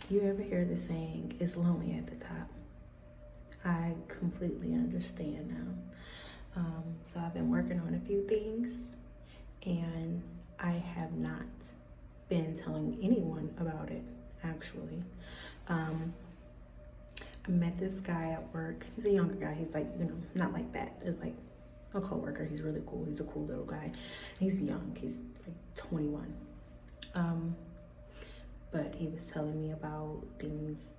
You ever hear the saying, it's lonely at the top? I completely understand now. So I've been working on a few things, and I have not been telling anyone about it, actually. Um, I met this guy at work. He's a younger guy. He's like, not like that. It's like a coworker. He's really cool. He's a cool little guy. He's young. He's like 21. Um, but he was telling me about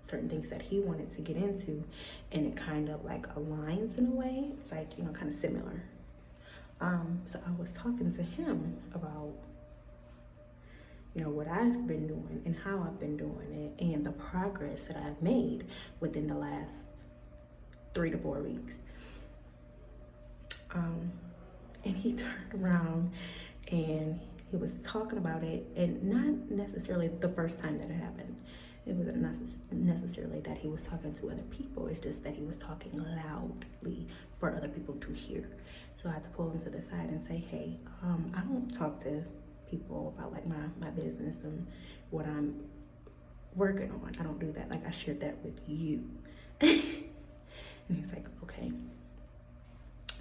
certain things that he wanted to get into, and it kind of like aligns in a way. It's like, kind of similar. So I was talking to him about, what I've been doing and how I've been doing it and the progress that I've made within the last 3 to 4 weeks. And he turned around and he was talking about it, and not necessarily the first time that it happened. It wasn't necessarily that he was talking to other people. It's just that he was talking loudly for other people to hear. So I had to pull him to the side and say, hey, I don't talk to people about like my business and what I'm working on. I don't do that. Like, I shared that with you. And he's like, okay.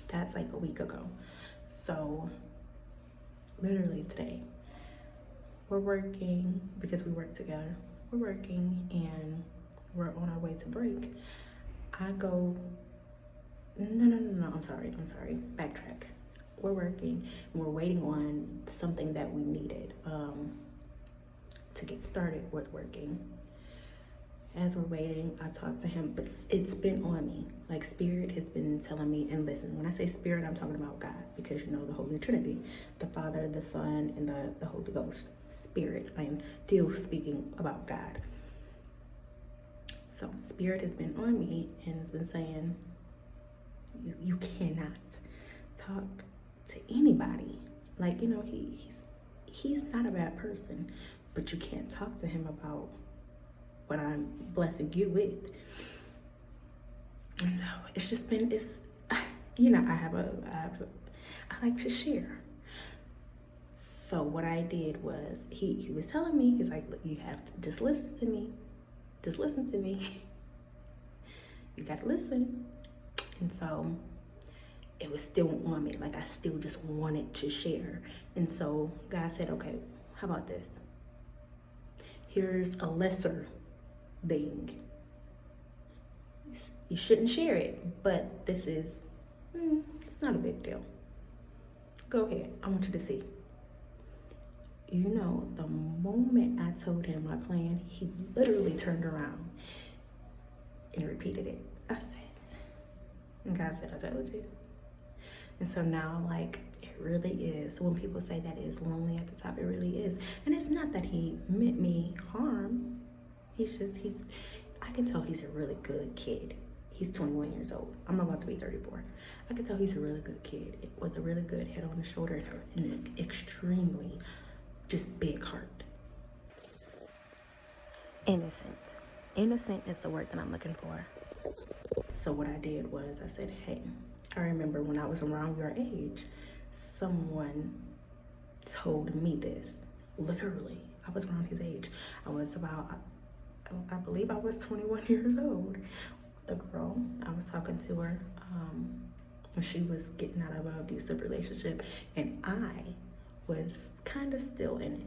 That's like a week ago. So literally today, we're working because we work together. We're working and we're on our way to break. I go, no, I'm sorry, backtrack. We're working and we're waiting on something that we needed to get started with working. As we're waiting, I talked to him, but it's been on me. Like, Spirit has been telling me, and listen, when I say Spirit, I'm talking about God, because the Holy Trinity, the Father, the Son, and the Holy Ghost. Spirit, I am still speaking about God. So Spirit has been on me and has been saying, you cannot talk to anybody. Like, he's not a bad person, but you can't talk to him about what I'm blessing you with. And so it's just been, I like to share. So what I did was, he was telling me, he's like, look, you have to just listen to me. Just listen to me. You got to listen. And so it was still on me. Like, I still just wanted to share. And so God said, okay, how about this? Here's a lesser thing. You shouldn't share it, but this is, it's not a big deal. Go ahead, I want you to see. The moment I told him my plan, he literally turned around and repeated it. I said, and God said, I told you. And so now, like, it really is. When people say that it's lonely at the top, it really is. And it's not that he meant me harm. I can tell he's a really good kid. He's 21 years old. I'm about to be 34. I can tell he's a really good kid with a really good head on his shoulder and an extremely just big heart. Innocent. Innocent is the word that I'm looking for. So what I did was I said, hey, I remember when I was around your age, someone told me this. Literally, I was around his age. I believe I was 21 years old. The girl, I was talking to her when she was getting out of an abusive relationship, and I was kind of still in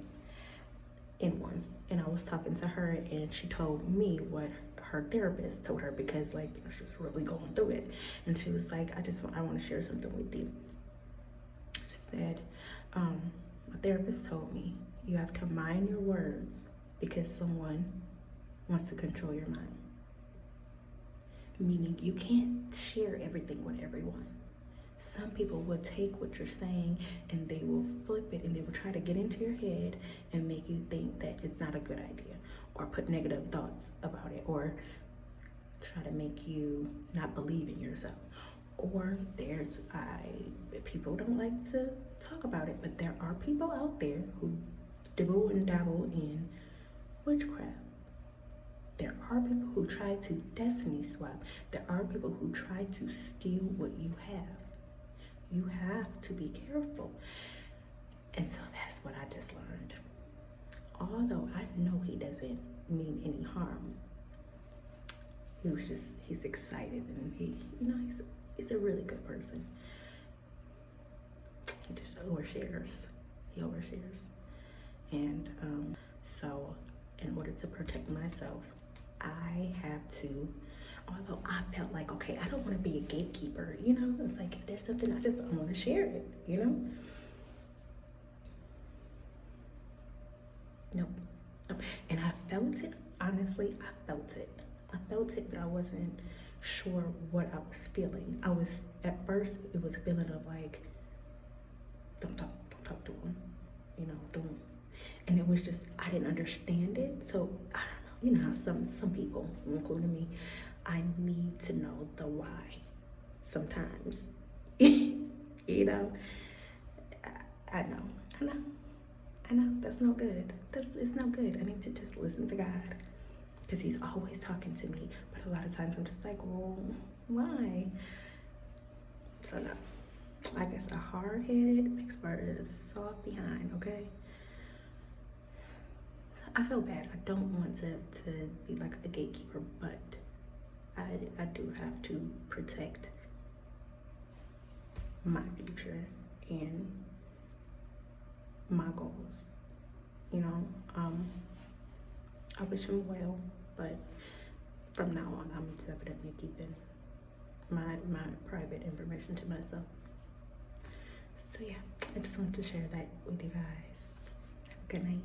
one. And I was talking to her, and she told me what her therapist told her, because she was really going through it. And she was like, I want to share something with you. She said, my therapist told me you have to mind your words because someone wants to control your mind. Meaning you can't share everything with everyone. Some people will take what you're saying and they will flip it, and they will try to get into your head and make you think that it's not a good idea, or put negative thoughts about it, or try to make you not believe in yourself. Or people don't like to talk about it, but there are people out there who dibble and dabble in witchcraft. There are people who try to destiny swap. There are people who try to steal what you have. You have to be careful. And so that's what I just learned. although I know he doesn't mean any harm, he's excited, and he's a really good person. He just overshares. He overshares. And so in order to protect myself, I have to, although I felt like, okay, I don't want to be a gatekeeper, it's like if there's something, I want to share it. Nope. Nope. And I felt it, honestly, I felt it. I felt it, but I wasn't sure what I was feeling. At first, it was a feeling of like, don't talk to him, don't. And it was just, I didn't understand it. So I don't know, how some people, including me, I need to know the why sometimes. you know, I know, I know, I know, that's no good. It's no good. I need to just listen to God, because he's always talking to me. But a lot of times I'm just like, well, why? So no, I guess a hard head makes for a soft behind, okay? I feel bad. I don't want to be like a gatekeeper, but I do have to protect my future and my goals. You know, I wish him well, but from now on, I'm definitely keeping my private information to myself. So yeah, I just wanted to share that with you guys. Have a good night.